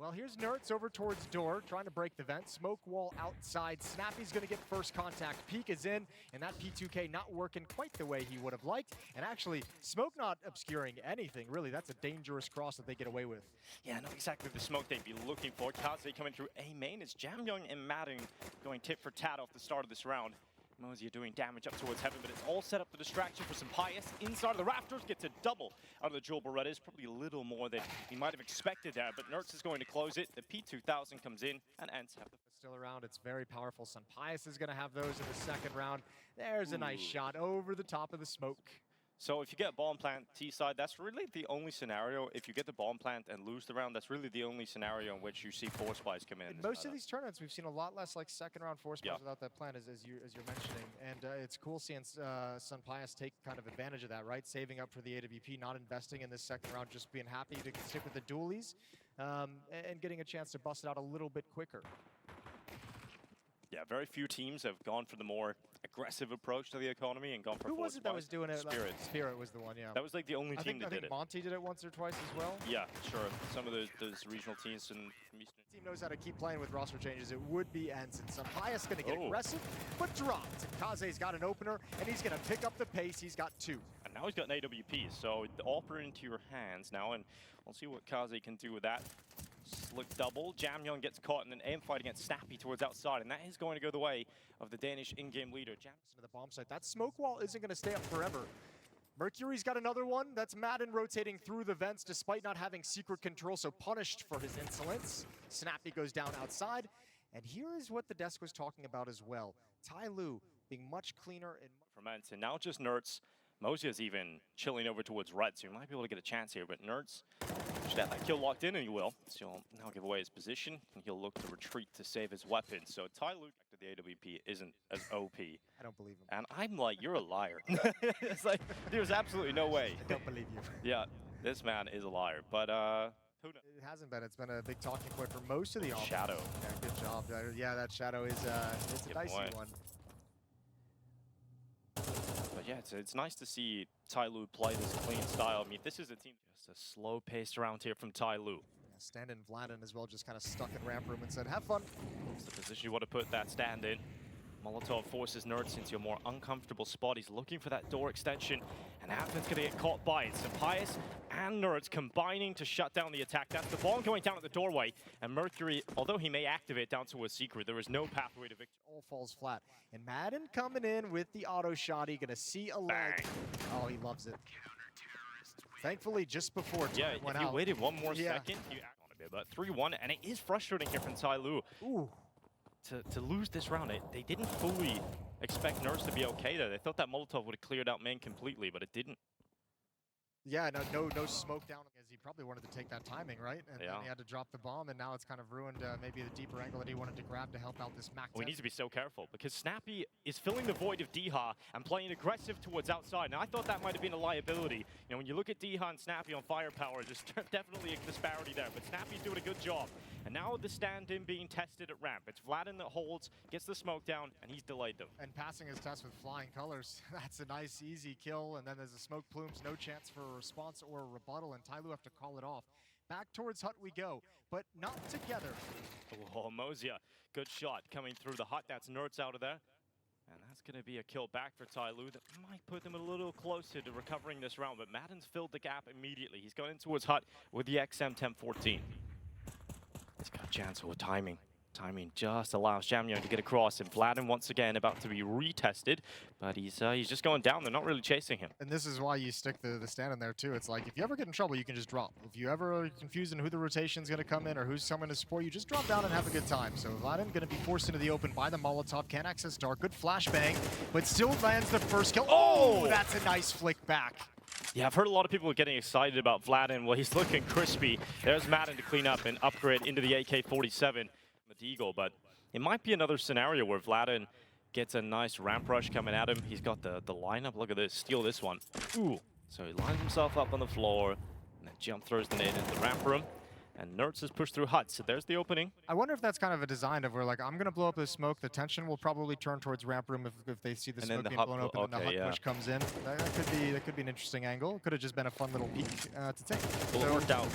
Well, here's Nertz over towards door, trying to break the vent. Smoke wall outside. Snappy's going to get first contact. Peek is in, and that P2K not working quite the way he would have liked. And actually, Smoke not obscuring anything, really. That's a dangerous cross that they get away with. Yeah, not exactly the smoke they'd be looking for. Kaze coming through A main. It's Jamyoung and Madden going tit for tat off the start of this round. Mosier doing damage up towards heaven, but it's all set up the distraction for some Pius. Inside of the rafters, gets a double out of the Jewel Berettas. Probably a little more than he might have expected there, but Nertz is going to close it. The P2000 comes in, and ENCE have the... Still around, it's very powerful. Sun Pius is going to have those in the second round. There's a nice shot over the top of the smoke. So if you get bomb plant T-side, that's really the only scenario. If you get the bomb plant and lose the round, that's really the only scenario in which you see force buys come in. Most of these tournaments, we've seen a lot less like second round force buys without that plant, as you're mentioning. And it's cool seeing Sun Pius take kind of advantage of that, right? Saving up for the AWP, not investing in this second round, just being happy to stick with the dualies and getting a chance to bust it out a little bit quicker. Yeah, very few teams have gone for the more aggressive approach to the economy and gone for Who was it that was doing it? Spirit. Spirit was the one, yeah. That was like the only team that did it. I think Monty did it once or twice as well. Yeah, sure. Some of those regional teams from Eastern. Team knows how to keep playing with roster changes. It would be ENCE, and Sun Pius going to get aggressive, but dropped. Kaze's got an opener, and he's going to pick up the pace. He's got two. And now he's got an AWP, so the offer into your hands now, and we'll see what Kaze can do with that. Slick double. Jamyoung gets caught in an aim fight against Snappy towards outside, and that is going to go the way of the Danish in-game leader. To the bomb site. That smoke wall isn't going to stay up forever. Mercury's got another one. That's Madden rotating through the vents despite not having secret control, so punished for his insolence. Snappy goes down outside. And here is what the desk was talking about as well. TYLOO being much cleaner and from ENCE, and now just Nertz. Mosier's even chilling over towards red, so he might be able to get a chance here, but Nertz should have that kill locked in, and he will. So he'll now give away his position, and he'll look to retreat to save his weapon. So TYLOO to the AWP isn't as OP. I don't believe him. And I'm like, you're a liar. It's like, there's absolutely no way. I don't believe you. Yeah, this man is a liar, but who knows? It hasn't been. It's been a big talking point for most of the offense. Shadow. Yeah, good job. Yeah, that Shadow is it's a dicey one. But yeah, it's nice to see TYLOO play this clean style. I mean, this is a team, just a slow paced round here from TYLOO. Yeah, stand in Vladin as well, just kind of stuck in ramp room and said, have fun. It's the position you want to put that stand in. Molotov forces Nertz into a more uncomfortable spot. He's looking for that door extension, and Advin's going to get caught by it. So Pius and Nertz combining to shut down the attack. That's the bomb going down at the doorway, and Mercury, although he may activate down to a secret, there is no pathway to victory. All falls flat. And Madden coming in with the auto shot. He's going to see a leg. Oh, he loves it. Thankfully, just before time went out. If you waited one more second, you act on a bit. But 3-1, and it is frustrating here from TYLOO. Ooh. To lose this round, they didn't fully expect Nertz to be okay there. They thought that Molotov would have cleared out main completely, but it didn't. Yeah, no smoke down, as he probably wanted to take that timing, right? And then he had to drop the bomb, and now it's kind of ruined maybe the deeper angle that he wanted to grab to help out this Mac 10. We need to be so careful, because Snappy is filling the void of Diha and playing aggressive towards outside. Now, I thought that might have been a liability. You know, when you look at Diha and Snappy on firepower, there's definitely a disparity there, but Snappy's doing a good job. And now the stand-in being tested at ramp. It's Vladin that holds, gets the smoke down, and he's delayed them. And passing his test with flying colors. That's a nice, easy kill. And then there's the smoke plumes, no chance for a response or a rebuttal, and TYLOO have to call it off. Back towards hut we go, but not together. Oh, Mosier, good shot coming through the hut. That's Nertz out of there. And that's going to be a kill back for TYLOO that might put them a little closer to recovering this round. But Madden's filled the gap immediately. He's gone into his hut with the XM1014. He's got a chance with timing. Timing just allows Jamyoung to get across, and Vladin once again about to be retested, but he's just going down. They're not really chasing him. And this is why you stick the stand in there too. It's like if you ever get in trouble, you can just drop. If you ever are confused in who the rotation's going to come in or who's coming to support you, just drop down and have a good time. So Vladin going to be forced into the open by the Molotov. Can't access dark. Good flashbang, but still lands the first kill. Oh, that's a nice flick back. Yeah, I've heard a lot of people getting excited about Vladin. Well, he's looking crispy. There's Madden to clean up and upgrade into the AK-47 with Eagle, but it might be another scenario where Vladin gets a nice ramp rush coming at him. He's got the lineup. Look at this. Steal this one. Ooh. So he lines himself up on the floor, and then throws the nade into the ramp room. And Nertz has pushed through Hut, so there's the opening. I wonder if that's kind of a design of where, like, I'm going to blow up this smoke. The tension will probably turn towards ramp room if they see the And then smoke the being hut blown open and the okay, hut yeah. push comes in. That could be an interesting angle. Could have just been a fun little peek to take. Well, it worked out,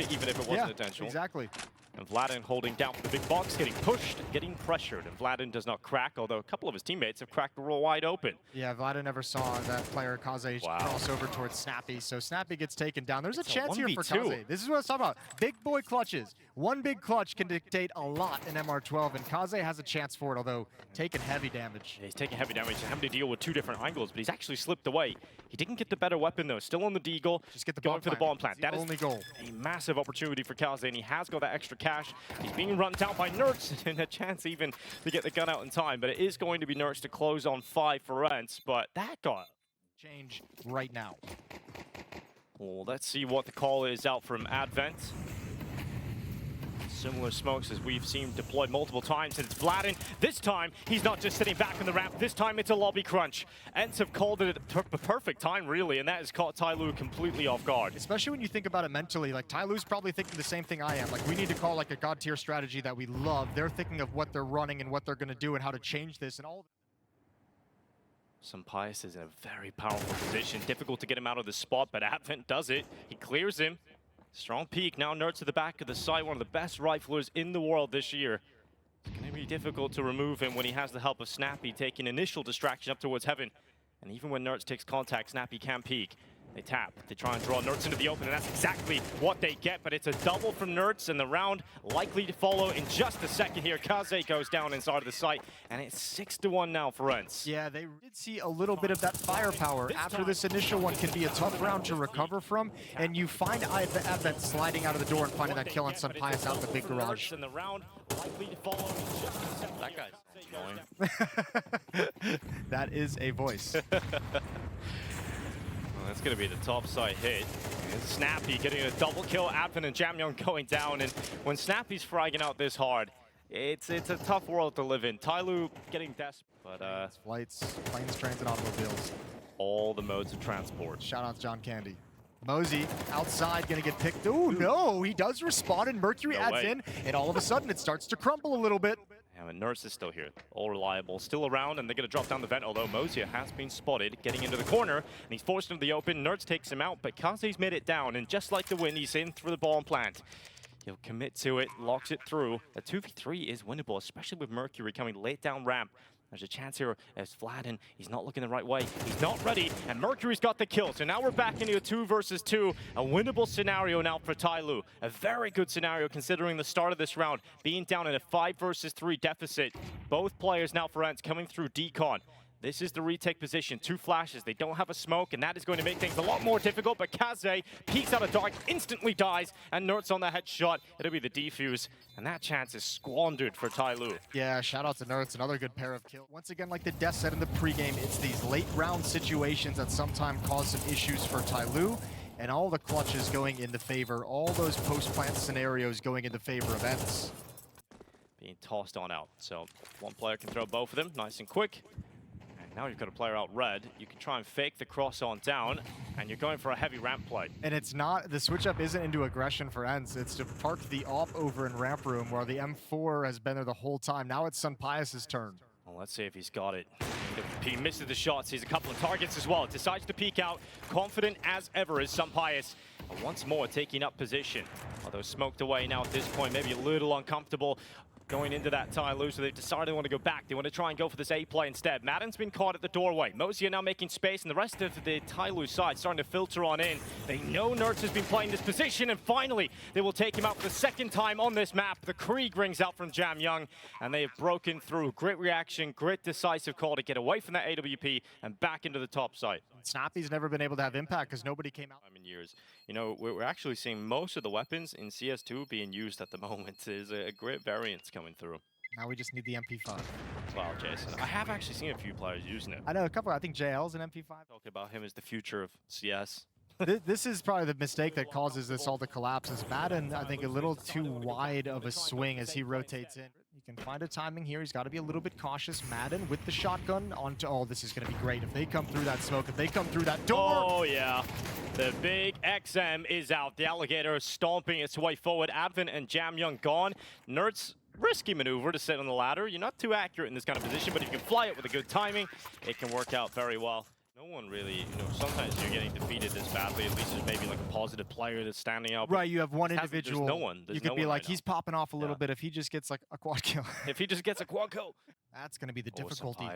even if it wasn't intentional. Exactly. And Vladin holding down for the big box, getting pushed, getting pressured. And Vladin does not crack, although a couple of his teammates have cracked the roll wide open. Yeah, Vladin never saw that player Kaze cross over towards Snappy, so Snappy gets taken down. There's a chance here for Kaze. This is what I was talking about. Big boy clutches. One big clutch can dictate a lot in MR12, and Kaze has a chance for it, although taking heavy damage. Yeah, he's taking heavy damage and having to deal with two different angles, but he's actually slipped away. He didn't get the better weapon, though. Still on the deagle. Just get the going for the bomb plant. That is the only goal. A massive opportunity for Kaze, and he has got that extra cash. He's being run down by Nertz, and a chance even to get the gun out in time, but it is going to be Nertz to close on 5 for ENCE, but that got change right now. Well, let's see what the call is out from Advent. Similar smokes as we've seen deployed multiple times, and it's Vladin. This time, he's not just sitting back on the ramp. This time, it's a lobby crunch. ENCE have called it a perfect time, really, and that has caught TYLOO completely off guard. Especially when you think about it mentally. Like, TYLOO's probably thinking the same thing I am. Like, we need to call like a god tier strategy that we love. They're thinking of what they're running and what they're going to do and how to change this and all. Sampaius is in a very powerful position. Difficult to get him out of the spot, but Advent does it. He clears him. Strong peek. Now Nertz to the back of the site, one of the best riflers in the world this year. It's going to be difficult to remove him when he has the help of Snappy taking initial distraction up towards heaven. And even when Nertz takes contact, Snappy can peek. They tap. They try and draw Nertz into the open, and that's exactly what they get. But it's a double from Nertz, and the round likely to follow in just a second here. Kaze goes down inside of the site, and it's 6-1 now for ENCE. Yeah, they did see a little bit of that firepower. After this initial one can be a tough round to recover from, and you find Advent sliding out of the door and finding that kill on Sampaius out in the big garage. And the round likely to follow in just a second. That guy's annoying. That is a voice. That's going to be the top side hit. And Snappy getting a double kill. Advent and Jamyoung going down. And when Snappy's fragging out this hard, it's a tough world to live in. TYLOO getting desperate. But flights, planes, trains, and automobiles. All the modes of transport. Shout out to John Candy. Mosey outside gonna get picked. Oh no, he does respond and Mercury adds in, and all of a sudden it starts to crumble a little bit. Yeah, and Nertz is still here, all reliable, still around, and they're gonna drop down the vent, although Mozia has been spotted getting into the corner, and he's forced into the open. Nertz takes him out, but Kaze's made it down, and just like the wind, he's in through the bomb plant. He'll commit to it, locks it through. A 2v3 is winnable, especially with Mercury coming late down ramp. There's a chance here as Vladin, he's not looking the right way. He's not ready, and Mercury's got the kill. So now we're back into a 2 versus 2. A winnable scenario now for TYLOO. A very good scenario considering the start of this round, being down in a 5 versus 3 deficit. Both players now for ENCE coming through decon. This is the retake position. 2 flashes. They don't have a smoke, and that is going to make things a lot more difficult. But Kaze peeks out of dark, instantly dies, and Nertz on the headshot. It'll be the defuse, and that chance is squandered for TYLOO. Yeah, shout out to Nertz. Another good pair of kills. Once again, like the Death said in the pregame, it's these late round situations that sometimes cause some issues for TYLOO, and all the clutches going in the favor. All those post-plant scenarios going in the favor of ENCE. Being tossed on out. So one player can throw both of them nice and quick. Now you've got a player out red. You can try and fake the cross on down, and you're going for a heavy ramp play. And it's not, the switch up isn't into aggression for ENCE. It's to park the AWP over in ramp room where the M4 has been there the whole time. Now it's Sampaius' turn. Well, let's see if he's got it. He misses the shot, sees a couple of targets as well. Decides to peek out. Confident as ever is Sampaius. And once more taking up position. Although smoked away now at this point, maybe a little uncomfortable going into that TYLOO, so they've decided they want to go back. They want to try and go for this A play instead. Madden's been caught at the doorway. Mozia now making space, and the rest of the TYLOO side starting to filter on in. They know Nertz has been playing this position, and finally, they will take him out for the second time on this map. The Krieg rings out from Jamyoung, and they have broken through. Great reaction, great decisive call to get away from that AWP and back into the top site. Snappy's never been able to have impact because nobody came out. In years. You know, we're actually seeing most of the weapons in CS2 being used at the moment. There's a great variance coming through. Now we just need the MP5. Wow, Jason. I have actually seen a few players using it. I know a couple. I think JL's an MP5. Talking about him as the future of CS. This is probably the mistake that causes this all to collapse. Is Madden, I think, a little too wide of a swing as he rotates in. He can find a timing here. He's got to be a little bit cautious. Madden with the shotgun onto... Oh, this is going to be great. If they come through that smoke, if they come through that door... Oh, yeah. The big XM is out. The Alligator is stomping its way forward. Advent and Jamyoung gone. Nerds, risky maneuver to sit on the ladder. You're not too accurate in this kind of position, but if you can fly it with a good timing, it can work out very well. No one really, sometimes you're getting defeated this badly. At least there's maybe like a positive player that's standing up. Right, you have one individual. There's no one. You could be like, he's popping off a little bit if he just gets like a quad kill. If he just gets a quad kill. That's going to be the difficulty.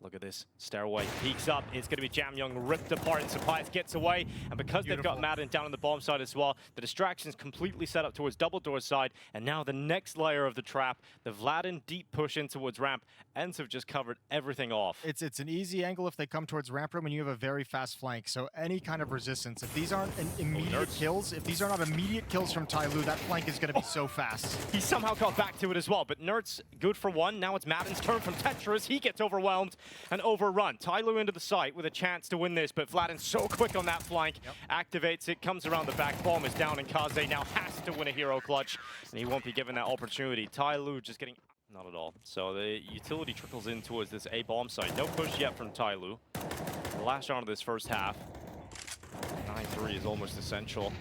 Look at this. Stairway peeks up. It's going to be Jamyoung ripped apart, and Sapias gets away. And because they've got Madden down on the bomb side as well, the distraction's completely set up towards double door side. And now the next layer of the trap, the Vladin deep push in towards ramp. ENCE have just covered everything off. It's an easy angle if they come towards ramp room, and you have a very fast flank. So any kind of resistance, if these aren't immediate kills, if these are not immediate kills from TYLOO, that flank is going to be so fast. He somehow got back to it as well. But Nerds, good for one. Now it's Madden's turn from Tetris. He gets overwhelmed and overrun. TYLOO into the site with a chance to win this, but Vladin so quick on that flank, activates it, comes around the back, bomb is down, and Kaze now has to win a hero clutch, and he won't be given that opportunity. TYLOO just getting... Not at all. So the utility trickles in towards this A bomb site. No push yet from TYLOO. The last round of this first half. 9-3 is almost essential.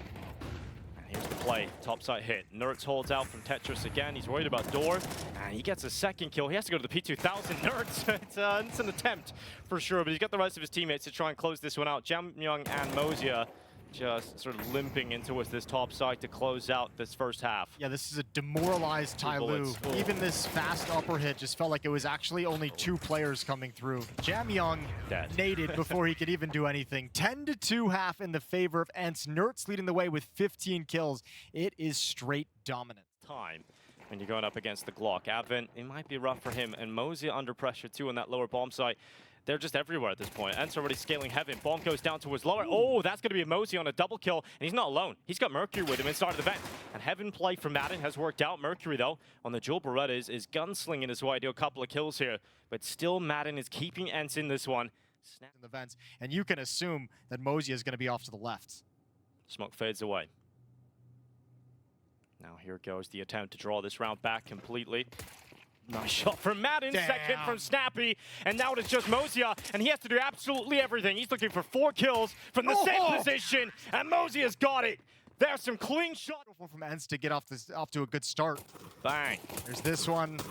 Here's the play, top side hit. Nerds holds out from Tetris again. He's worried about door, and he gets a second kill. He has to go to the P2000. Nerds, it's an attempt for sure, but he's got the rest of his teammates to try and close this one out. Jamyoung and Mozia just sort of limping into this top side to close out this first half. Yeah, this is a demoralized TYLOO. Even this fast upper hit just felt like it was actually only 2 players coming through. Jamyoung naded before he could even do anything. 10-2 half in the favor of ENCE. Nerds leading the way with 15 kills. It is straight dominant. Time when you're going up against the Glock. Advent, it might be rough for him, and Mozia under pressure too on that lower bomb site. They're just everywhere at this point. ENCE already scaling heaven. Bomb goes down towards lower. Oh, that's going to be a Mozia on a double kill. And he's not alone. He's got Mercury with him inside of the vent. And heaven play from Madden has worked out. Mercury, though, on the dual Berettas is gunslinging his way to a couple of kills here. But still, Madden is keeping ENCE in this one. Snap in the vents. And you can assume that Mozia is going to be off to the left. Smoke fades away. Now here goes the attempt to draw this round back completely. Nice shot from Madden, second from Snappy, and now it's just Mozia, and he has to do absolutely everything. He's looking for 4 kills from the same position, and Mozia's got it. There's some clean shots from ENCE to get off to a good start. Bang. There's this one.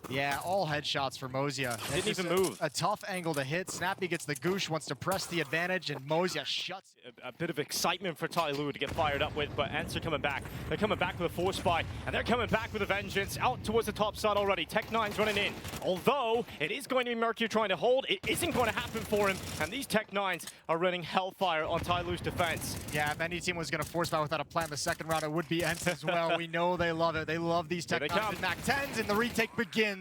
Yeah, all headshots for Mozia. Didn't even move. A tough angle to hit. Snappy gets the goosh, wants to press the advantage, and Mozia shuts. A bit of excitement for TYLOO to get fired up with, but ENCE are coming back. They're coming back with a force spy, and they're coming back with a vengeance out towards the top side already. Tech9's running in. Although it is going to be Mercury trying to hold, it isn't going to happen for him, and these Tech9s are running hellfire on TYLOO's defense. Yeah, if any team was going to force spy without a plan in the second round, it would be ENCE as well. We know they love it. They love these Tech9s and Mac 10s, and the retake begins.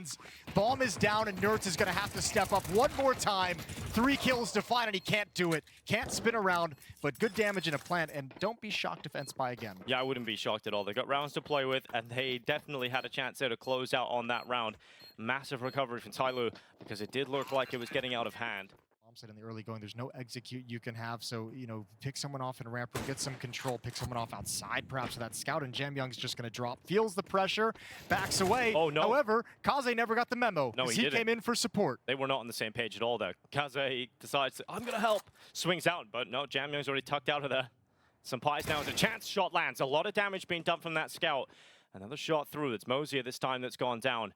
Bomb is down, and Nerds is going to have to step up one more time. 3 kills to find, and he can't do it. Can't spin around, but good damage in a plant, and don't be shocked if ENCE spy again. Yeah, I wouldn't be shocked at all. They got rounds to play with, and they definitely had a chance there to close out on that round. Massive recovery from TYLOO, because it did look like it was getting out of hand. Said in the early going, there's no execute you can have, so pick someone off in ramp room, get some control, pick someone off outside perhaps with that scout, and Jamyoung's just going to drop, feels the pressure, backs away. Oh no! However, Kaze never got the memo. No, he came in for support. They were not on the same page at all there. Kaze decides, I'm going to help, swings out, but no, Jamyoung's already tucked out of there. Sapias now has a chance, shot lands, a lot of damage being done from that scout. Another shot through, it's Mozia this time that's gone down.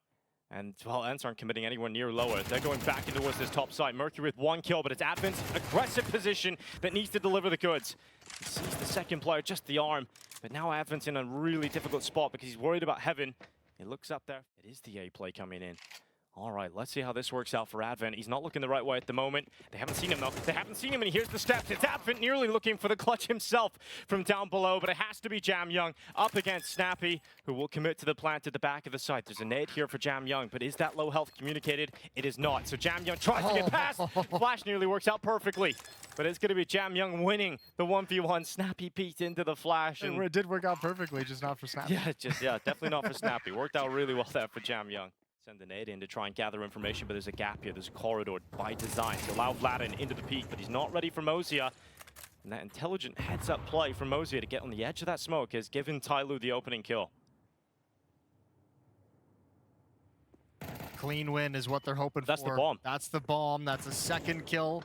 And, well, ENCE aren't committing anywhere near lower. They're going back into towards this top side. Mercury with 1 kill, but it's Advent's aggressive position that needs to deliver the goods. He sees the second player, just the arm. But now Advent's in a really difficult spot because he's worried about heaven. He looks up there. It is the A play coming in. All right, let's see how this works out for Advent. He's not looking the right way at the moment. They haven't seen him, though. They haven't seen him, and here's the steps. It's Advent nearly looking for the clutch himself from down below, but it has to be Jamyoung up against Snappy, who will commit to the plant at the back of the site. There's a nade here for Jamyoung, but is that low health communicated? It is not. So Jamyoung tries to get past. Flash nearly works out perfectly, but it's going to be Jamyoung winning the 1v1. Snappy peeked into the flash. And it did work out perfectly, just not for Snappy. Yeah, definitely not for Snappy. Worked out really well there for Jamyoung. Send the nade in to try and gather information, but there's a gap here. There's a corridor by design to allow Vladin into the peak, but he's not ready for Mozia. And that intelligent heads-up play from Mozia to get on the edge of that smoke has given TYLOO the opening kill. Clean win is what they're hoping for. That's the bomb. That's the bomb. That's a second kill.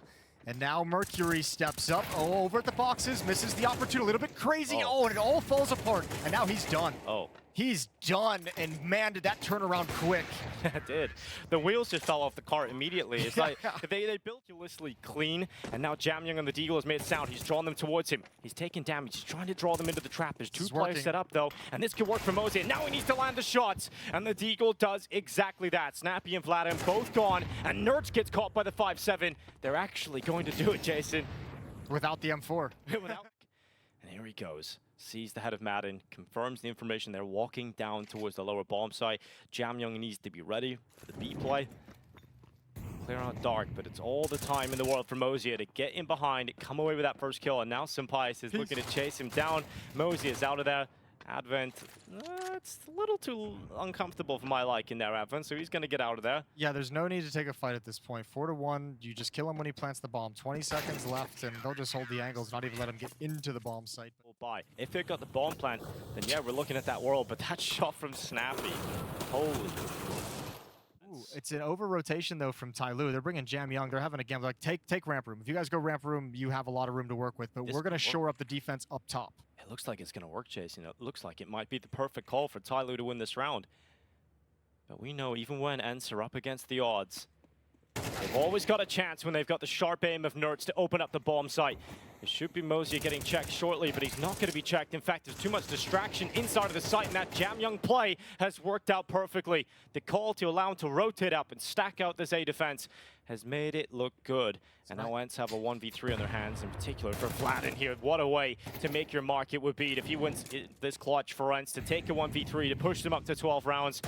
And now Mercury steps up. Oh, over at the boxes, misses the opportunity. A little bit crazy. Oh, and it all falls apart. And now he's done. Oh. He's done. And man, did that turn around quick. It did. The wheels just fell off the cart immediately. It's like they built meticulously clean, and now Jamyoung on the Deagle has made sound. He's drawn them towards him. He's taking damage. He's trying to draw them into the trap. There's two players set up, though, and this could work for Mosier. Now he needs to land the shots, and the Deagle does exactly that. Snappy and Vladimir both gone, and Nerds gets caught by the 5-7. They're actually going to do it, Jason. Without the M4. Without. And here he goes. Sees the head of Madden, confirms the information. They're walking down towards the lower bomb site. Jamyoung needs to be ready for the B play. Clear out dark, but it's all the time in the world for Mosier to get in behind, come away with that first kill, and now Sampaius is looking to chase him down. Mosier is out of there. Advent, it's a little too uncomfortable for my liking there, Advent, so he's going to get out of there. Yeah, there's no need to take a fight at this point. 4-1, you just kill him when he plants the bomb. 20 seconds left, and they'll just hold the angles, not even let him get into the bomb site. Bye. If it got the bomb plant, then yeah, we're looking at that world, but that shot from Snappy, holy. Ooh, it's an over-rotation, though, from TYLOO. They're bringing Jamyoung. They're having a gamble. Like, take ramp room. If you guys go ramp room, you have a lot of room to work with, but we're going to shore up the defense up top. It looks like it's going to work, Jason. It looks like it might be the perfect call for TYLOO to win this round. But we know even when ENCE are up against the odds, they've always got a chance when they've got the sharp aim of Nerds to open up the bomb site. It should be Mosier getting checked shortly, but he's not going to be checked. In fact, there's too much distraction inside of the site, and that Jamyoung play has worked out perfectly. The call to allow him to rotate up and stack out this A defense has made it look good. And now ENCE have a 1v3 on their hands, in particular for Vlad in here. What a way to make your mark it would be if he wins this clutch for ENCE to take a 1v3, to push them up to 12 rounds.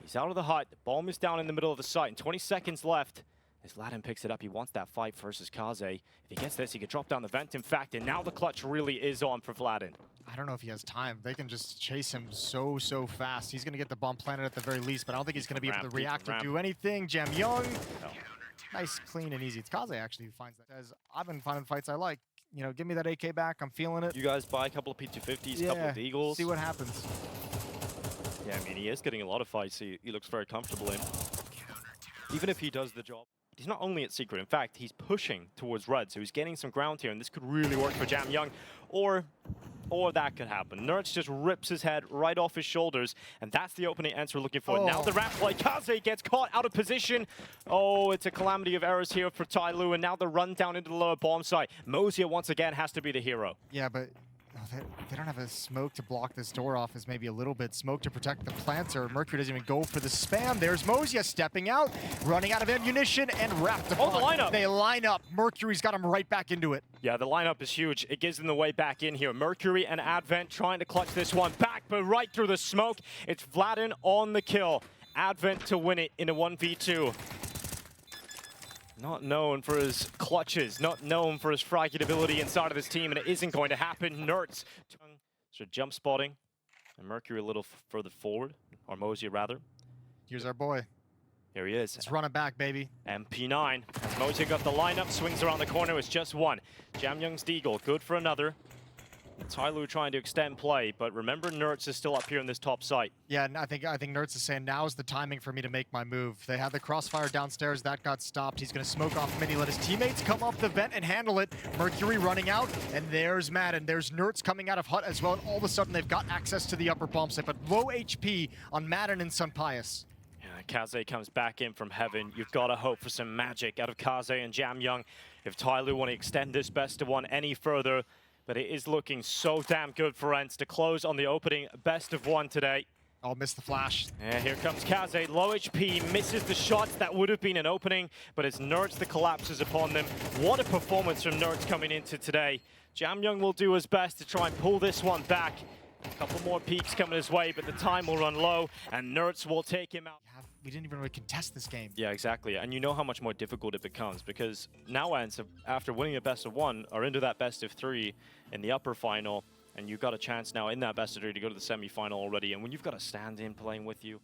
He's out of the hut. The bomb is down in the middle of the site, and 20 seconds left. As Vladimir picks it up, he wants that fight versus Kaze. If he gets this, he could drop down the vent, in fact, and now the clutch really is on for Vladimir. I don't know if he has time. They can just chase him so fast. He's going to get the bomb planted at the very least, but I don't think he's going to be able to react or do anything. Jamyoung, nice, clean, and easy. It's Kaze, actually, who finds that. Says, I've been finding fights I like. You know, give me that AK back. I'm feeling it. You guys buy a couple of P250s, a couple of Eagles. See what happens. Yeah, I mean, he is getting a lot of fights. He looks very comfortable in. Even if he does the job. He's not only at secret, in fact, he's pushing towards red, so he's getting some ground here, and this could really work for Jamyoung, or that could happen. Nerds just rips his head right off his shoulders, and that's the opening ENCE we're looking for. Now the ramp play, Kaze gets caught out of position. Oh, it's a calamity of errors here for TYLOO, and now the run down into the lower bomb site. Mosier, once again, has to be the hero. Yeah, but they don't have a smoke to block this door off, is maybe a little bit. Smoke to protect the planter. Mercury doesn't even go for the spam. There's Mosier stepping out, running out of ammunition, and wrapped upon. Oh, the lineup! They line up. Mercury's got him right back into it. Yeah, the lineup is huge. It gives them the way back in here. Mercury and Advent trying to clutch this one back, but right through the smoke. It's Vladin on the kill. Advent to win it in a 1v2. Not known for his clutches, not known for his fragile ability inside of this team, and it isn't going to happen. Nerds, so jump spotting, and Mercury a little further forward, or Mosier rather. Here's our boy. Here he is. Let's run it back, baby. MP9. As Mosier got the lineup, swings around the corner, it's just one. Jamyoung's Deagle, good for another. TYLOO trying to extend play, but remember Nerds is still up here in this top site. Yeah, and I think Nerds is saying now is the timing for me to make my move. They had the crossfire downstairs, that got stopped. He's going to smoke off Mini, let his teammates come up the vent and handle it. Mercury running out, and there's Madden. There's Nerds coming out of hut as well, and all of a sudden they've got access to the upper bomb site, but low HP on Madden and Sampaius. Yeah, Kaze comes back in from heaven. You've got to hope for some magic out of Kaze and Jamyoung if TYLOO want to extend this best of one any further. But it is looking so damn good for ENCE to close on the opening best of one today. I'll miss the flash. And here comes Kaze, low HP, misses the shots. That would have been an opening, but it's Nerds that collapses upon them. What a performance from Nerds coming into today. Jamyoung will do his best to try and pull this one back. A couple more peaks coming his way, but the time will run low, and Nerds will take him out. We didn't even really contest this game. Yeah, exactly. And you know how much more difficult it becomes, because now ENCE, after winning a best of one, are into that best of three in the upper final, and you've got a chance now in that best of three to go to the semi-final already. And when you've got a stand-in playing with you,